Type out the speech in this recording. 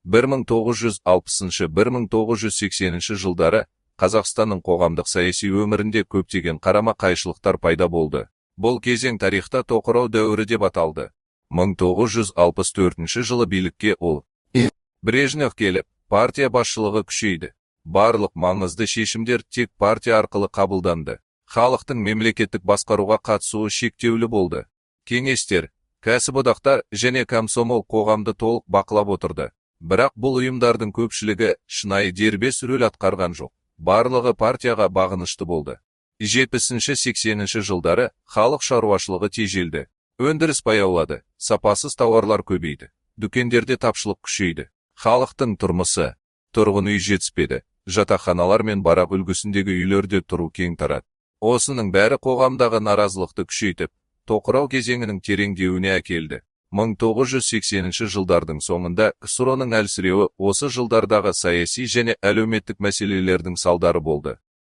1960-1980 жылдары Қазақстанның қоғамдық саяси өмірінде көптеген қарама-қайшылықтар пайда болды. Бұл кезең тарихта тоқырау дәуірі деп аталды. 1964 жылы билікке Брежнев келіп, партия басшылығы күшейді. Барлық маңызды шешімдер тек партия арқылы қабылданды. Халықтың мемлекеттік басқаруға қатысуы шектеулі болды. Кеңестер, кәсіподақтар және комсомол қоғамды толық бақылап отырды. Бірақ бұл ұйымдардың көпшілігі шынайы дербес рөл атқарған жоқ. Барлығы партияға бағынышты болды. 70-80 жылдары халық шаруашылығы тежелді. Өндіріс баяулады, сапасыз тауарлар көбейді. Дүкендерде тапшылық күшейді. Халықтың тұрмысы, тұрғын үй жетіспеді. Жатақханалар мен барақ үлгісіндегі үйлерде тұру кең тарады. Осының бәрі қоғамдағы наразылықты күшейтіп, тоқырау кезеңінің тереңдеуіне әкелді. 1980 жылдардың соңында КСРО-ның әлсіреуі осы жылдардағы саяси және әлеуметтік мәселелердің салдары болды.